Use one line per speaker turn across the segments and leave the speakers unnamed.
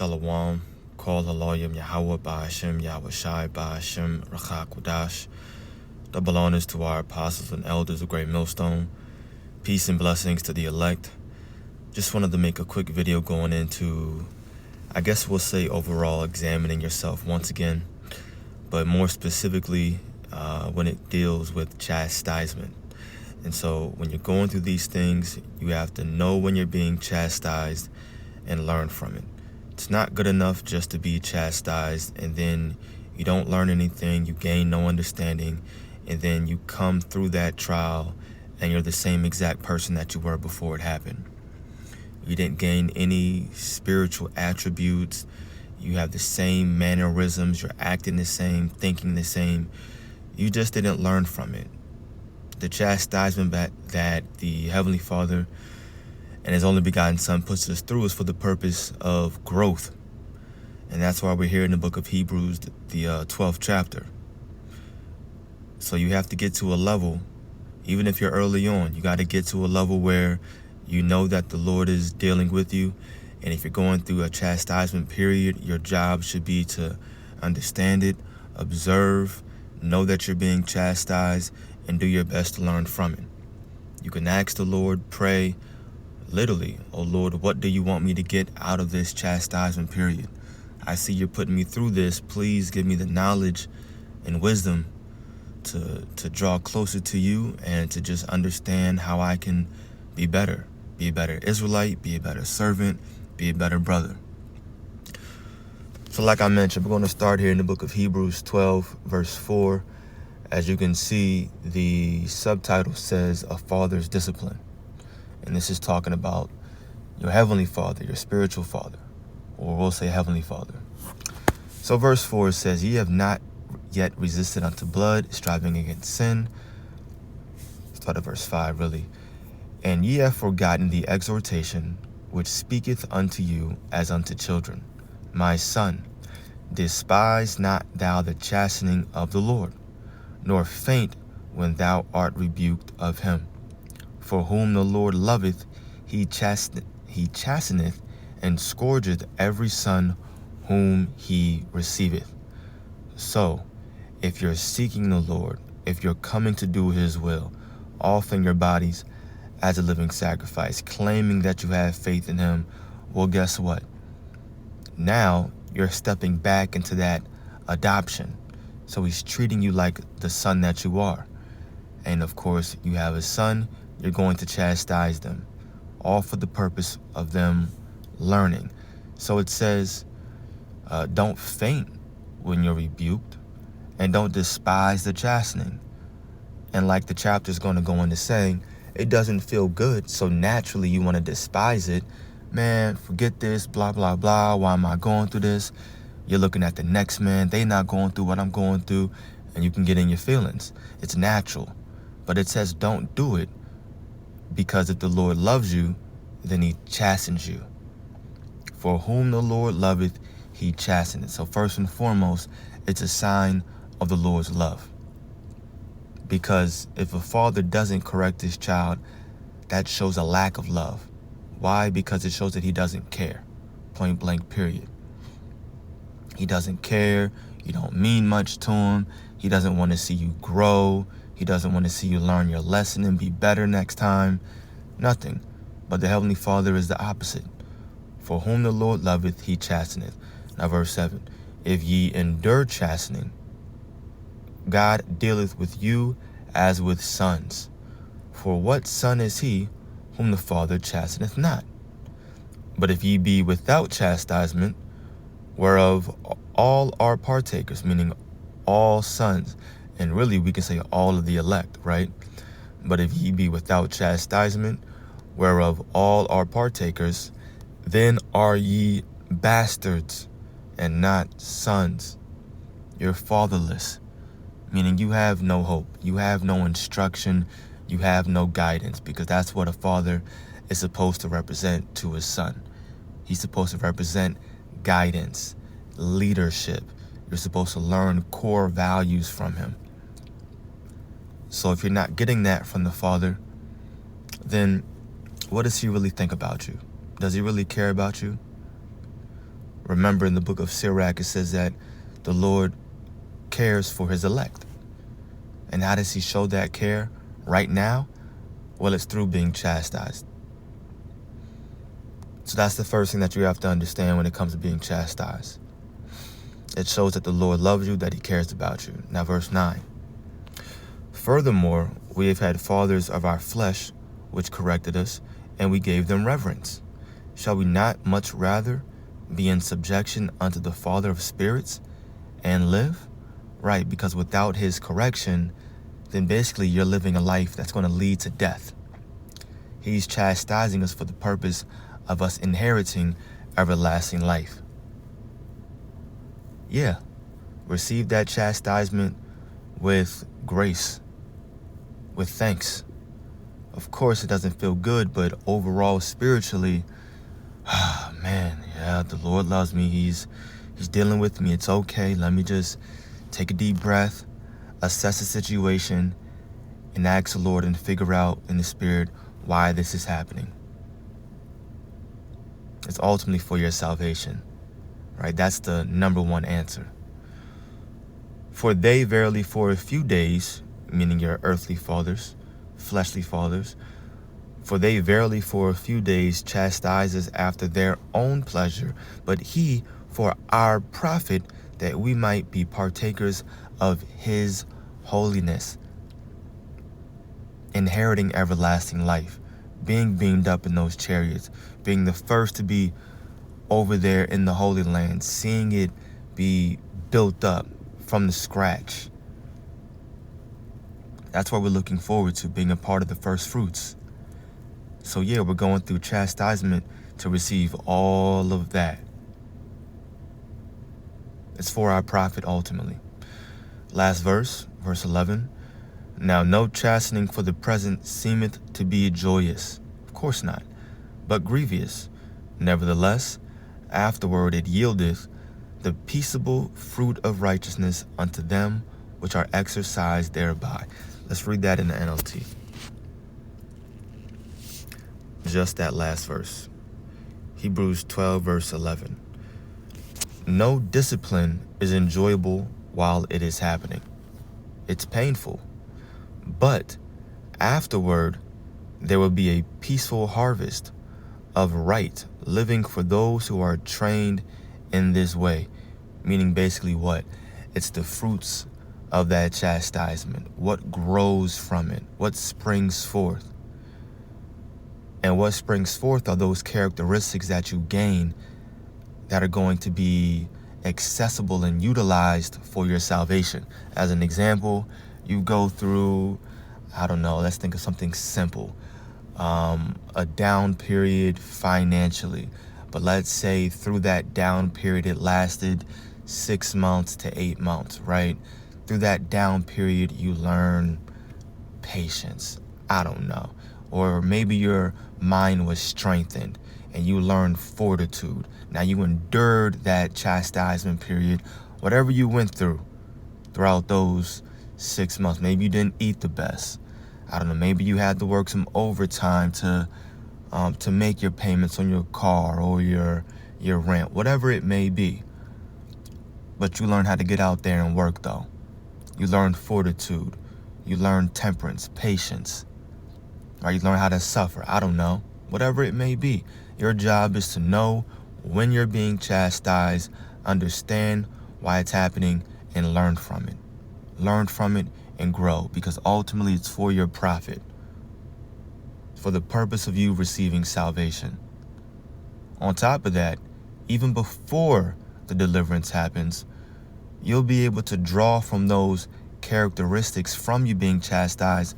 Shalom, Kol Haloyim Yahweh Ba'ashem Yahweh Shai Ba'ashem Rachak Kodash. Double honors to our apostles and elders of Great Millstone. Peace and blessings to the elect. Just wanted to make a quick video going into, I guess we'll say overall, examining yourself once again, but more specifically when it deals with chastisement. And so when you're going through these things, you have to know when you're being chastised and learn from it. It's not good enough just to be chastised and then you don't learn anything, you gain no understanding, and then you come through that trial and you're the same exact person that you were before it happened. You didn't gain any spiritual attributes. You have the same mannerisms, you're acting the same, thinking the same. You just didn't learn from it. The chastisement that the Heavenly Father and His only begotten Son puts us through is for the purpose of growth. And that's why we're here in the book of Hebrews, the 12th chapter. So you have to get to a level, even if you're early on, you got to get to a level where you know that the Lord is dealing with you. And if you're going through a chastisement period, your job should be to understand it, observe, know that you're being chastised, and do your best to learn from it. You can ask the Lord, pray, literally, oh Lord, what do you want me to get out of this chastisement period? I see you're putting me through this. Please give me the knowledge and wisdom to draw closer to you and to just understand how I can be better. Be a better Israelite, be a better servant, be a better brother. So like I mentioned, we're going to start here in the book of Hebrews 12, verse 4. As you can see, the subtitle says, A Father's Discipline. And this is talking about your heavenly Father, your spiritual father, or we'll say heavenly Father. So verse 4 says, Ye have not yet resisted unto blood, striving against sin. Start at verse 5, really. And ye have forgotten the exhortation which speaketh unto you as unto children. My son, despise not thou the chastening of the Lord, nor faint when thou art rebuked of him. For whom the Lord loveth, he chasteneth, and scourgeth every son whom he receiveth. So, if you're seeking the Lord, if you're coming to do his will, offering your bodies as a living sacrifice, claiming that you have faith in him, well, guess what? Now you're stepping back into that adoption. So he's treating you like the son that you are. And of course, you have a son, you're going to chastise them, all for the purpose of them learning. So it says, don't faint when you're rebuked, and don't despise the chastening. And like the chapter is going to go into saying, it doesn't feel good, so naturally you want to despise it. Man, forget this, blah, blah, blah. Why am I going through this? You're looking at the next man. They not going through what I'm going through, and you can get in your feelings. It's natural. But it says don't do it, because if the Lord loves you, then he chastens you. For whom the Lord loveth, he chasteneth. So first and foremost, it's a sign of the Lord's love. Because if a father doesn't correct his child, that shows a lack of love. Why? Because it shows that he doesn't care. Point blank, period. He doesn't care. You don't mean much to him. He doesn't want to see you grow. He doesn't want to see you learn your lesson and be better next time. Nothing. But the Heavenly Father is the opposite. For whom the Lord loveth, he chasteneth. Now verse 7. If ye endure chastening, God dealeth with you as with sons. For what son is he whom the Father chasteneth not? But if ye be without chastisement, whereof all are partakers, meaning all sons, and really we can say all of the elect, right? But if ye be without chastisement, whereof all are partakers, then are ye bastards and not sons. You're fatherless, meaning you have no hope, you have no instruction, you have no guidance, because that's what a father is supposed to represent to his son. He's supposed to represent guidance, leadership. You're supposed to learn core values from him. So if you're not getting that from the Father, then what does he really think about you? Does he really care about you? Remember, in the book of Sirach, it says that the Lord cares for his elect. And how does he show that care right now? Well, it's through being chastised. So that's the first thing that you have to understand when it comes to being chastised. It shows that the Lord loves you, that he cares about you. Now, verse 9. Furthermore, we have had fathers of our flesh, which corrected us, and we gave them reverence. Shall we not much rather be in subjection unto the Father of spirits and live? Right, because without his correction, then basically you're living a life that's going to lead to death. He's chastising us for the purpose of us inheriting everlasting life. Yeah, receive that chastisement with grace, with thanks. Of course, it doesn't feel good, but overall, spiritually, man, yeah, the Lord loves me. He's dealing with me. It's okay. Let me just take a deep breath, assess the situation, and ask the Lord and figure out in the spirit why this is happening. It's ultimately for your salvation, right? That's the number one answer. For they verily for a few days, meaning your earthly fathers, fleshly fathers, for they verily for a few days chastise us after their own pleasure, but he for our profit, that we might be partakers of his holiness, inheriting everlasting life, being beamed up in those chariots, being the first to be over there in the Holy Land, seeing it be built up from the scratch. That's what we're looking forward to, being a part of the first fruits. So yeah, we're going through chastisement to receive all of that. It's for our profit ultimately. Last verse, verse 11. Now no chastening for the present seemeth to be joyous. Of course not, but grievous. Nevertheless, afterward it yieldeth the peaceable fruit of righteousness unto them which are exercised thereby. Let's read that in the NLT. Just that last verse. Hebrews 12, verse 11. No discipline is enjoyable while it is happening. It's painful. But afterward, there will be a peaceful harvest of right living for those who are trained in this way. Meaning basically what? It's the fruits of that chastisement. What grows from it? What springs forth? And what springs forth are those characteristics that you gain that are going to be accessible and utilized for your salvation. As an example, you go through, I don't know, let's think of something simple. A down period financially. But let's say through that down period, it lasted 6 months to 8 months, right? Through that down period, you learn patience. I don't know. Or maybe your mind was strengthened and you learned fortitude. Now you endured that chastisement period, whatever you went through throughout those 6 months. Maybe you didn't eat the best. I don't know. Maybe you had to work some overtime to make your payments on your car or your rent, whatever it may be. But you learned how to get out there and work, though. You learned fortitude. You learned temperance, patience. Or you learn how to suffer. I don't know. Whatever it may be. Your job is to know when you're being chastised, understand why it's happening, and learn from it. Learn from it and grow, because ultimately it's for your profit, for the purpose of you receiving salvation. On top of that, even before the deliverance happens, you'll be able to draw from those characteristics from you being chastised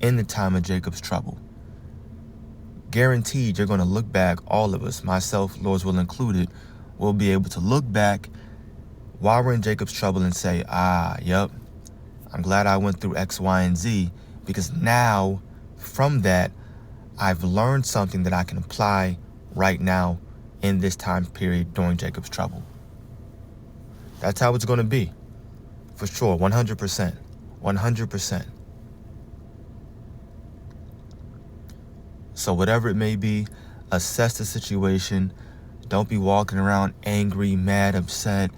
in the time of Jacob's trouble. Guaranteed, you're going to look back, all of us, myself, Lord's will included, will be able to look back while we're in Jacob's trouble and say, yep, I'm glad I went through X, Y, and Z, because now from that, I've learned something that I can apply right now in this time period during Jacob's trouble. That's how it's going to be. For sure, 100%. 100%. So whatever it may be, assess the situation. Don't be walking around angry, mad, upset.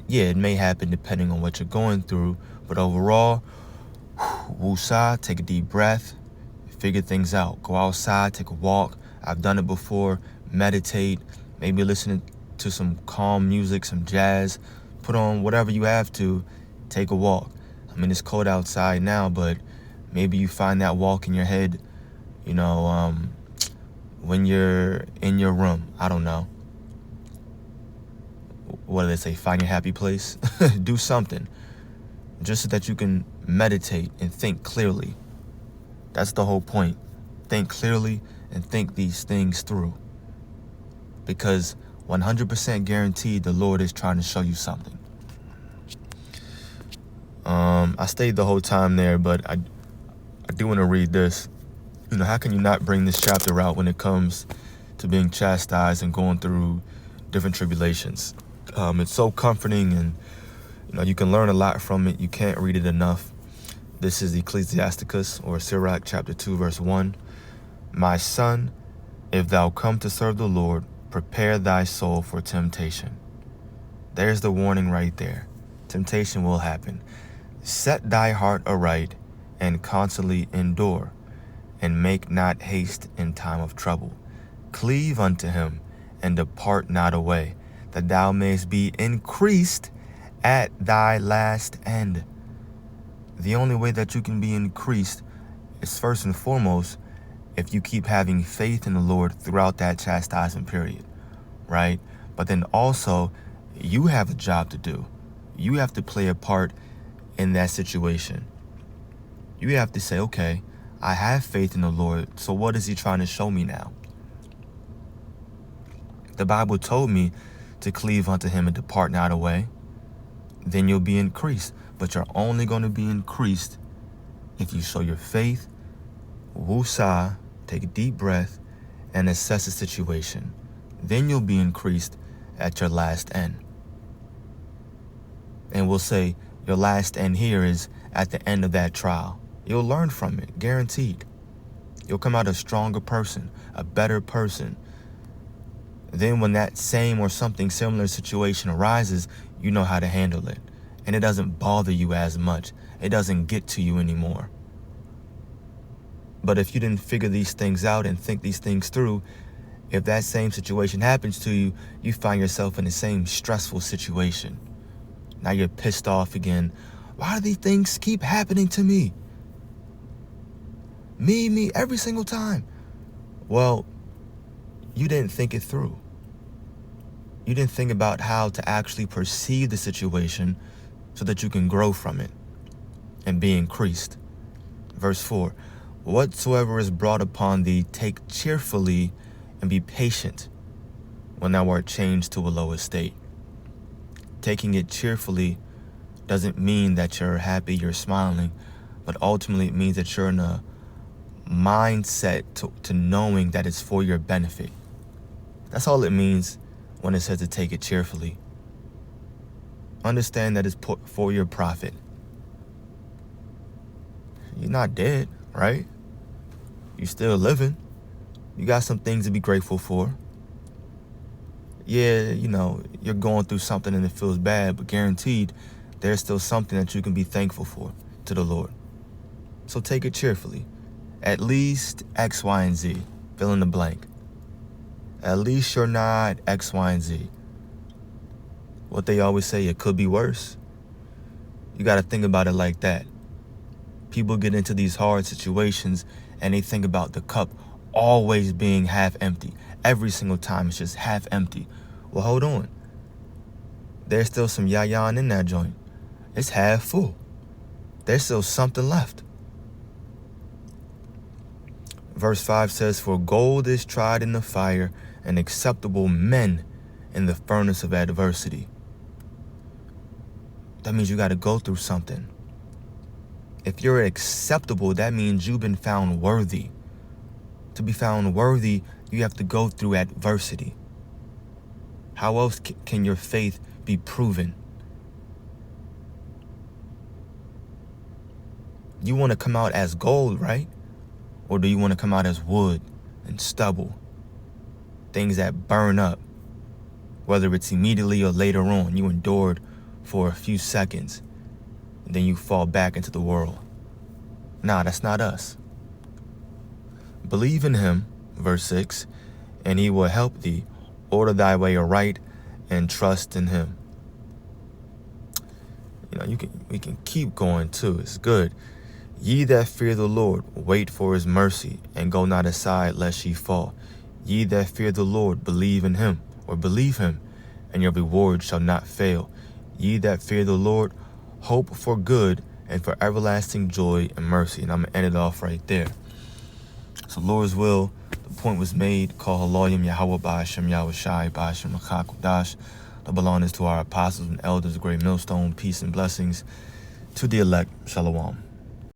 Yeah, it may happen depending on what you're going through, but overall, woosah, take a deep breath, figure things out. Go outside, take a walk. I've done it before. Meditate, maybe listen to some calm music, some jazz. Put on whatever you have to. Take a walk. I mean, it's cold outside now, but maybe you find that walk in your head, when you're in your room. I don't know. What do they say? Find your happy place. Do something just so that you can meditate and think clearly. That's the whole point. Think clearly and think these things through. Because 100% guaranteed the Lord is trying to show you something. I stayed the whole time there, but I do want to read this. How can you not bring this chapter out when it comes to being chastised and going through different tribulations? It's so comforting, and you can learn a lot from it. You can't read it enough. This is Ecclesiasticus, or Sirach, chapter 2, verse 1. My son, if thou come to serve the Lord, prepare thy soul for temptation. There's the warning right there. Temptation will happen. Set thy heart aright, and constantly endure, and make not haste in time of trouble. Cleave unto him, and depart not away, that thou mayest be increased at thy last end. The only way that you can be increased is, first and foremost, if you keep having faith in the Lord throughout that chastisement period, right? But then also, you have a job to do. You have to play a part in that situation. You have to say, okay, I have faith in the Lord, so what is he trying to show me now? The Bible told me to cleave unto him and depart not away. Then you'll be increased. But you're only going to be increased if you show your faith, woosah, take a deep breath, and assess the situation. Then you'll be increased at your last end. And we'll say your last end here is at the end of that trial. You'll learn from it, guaranteed. You'll come out a stronger person, a better person. Then when that same or something similar situation arises, you know how to handle it. And it doesn't bother you as much. It doesn't get to you anymore. But if you didn't figure these things out and think these things through, if that same situation happens to you, you find yourself in the same stressful situation. Now you're pissed off again. Why do these things keep happening to me? Me, every single time. Well, you didn't think it through. You didn't think about how to actually perceive the situation so that you can grow from it and be increased. Verse 4, whatsoever is brought upon thee, take cheerfully and be patient when thou art changed to a low estate. Taking it cheerfully doesn't mean that you're happy, you're smiling, but ultimately it means that you're in a mindset to knowing that it's for your benefit. That's all it means when it says to take it cheerfully. Understand that it's for your profit. You're not dead, right? You're still living. You got some things to be grateful for. Yeah, you're going through something and it feels bad, but guaranteed there's still something that you can be thankful for to the Lord. So take it cheerfully. At least X, Y, and Z. Fill in the blank. At least you're not X, Y, and Z. What they always say, it could be worse. You got to think about it like that. People get into these hard situations and they think about the cup always being half empty. Every single time it's just half empty. Well, hold on. There's still some yayan in that joint. It's half full. There's still something left. Verse 5 says, for gold is tried in the fire, and acceptable men in the furnace of adversity. That means you got to go through something. If you're acceptable, that means you've been found worthy. To be found worthy, you have to go through adversity. How else can your faith be proven? You want to come out as gold, right? Or do you want to come out as wood and stubble? Things that burn up. whether it's immediately or later on. You endured for a few seconds, and then you fall back into the world. Nah, that's not us. Believe in him, verse 6, and he will help thee. Order thy way aright, and trust in him. We can keep going too. It's good. Ye that fear the Lord, wait for his mercy, and go not aside lest ye fall. Ye that fear the Lord, believe in him, or believe him, and your reward shall not fail. Ye that fear the Lord, hope for good, and for everlasting joy and mercy. And I'm going to end it off right there. So Lord's will, the point was made. Call Haloyim Yahweh Ba'ashem Yahweh Shai Ba'ashem Makakudash. The belongings to our apostles and elders, great millstone, peace and blessings to the elect. Shalom.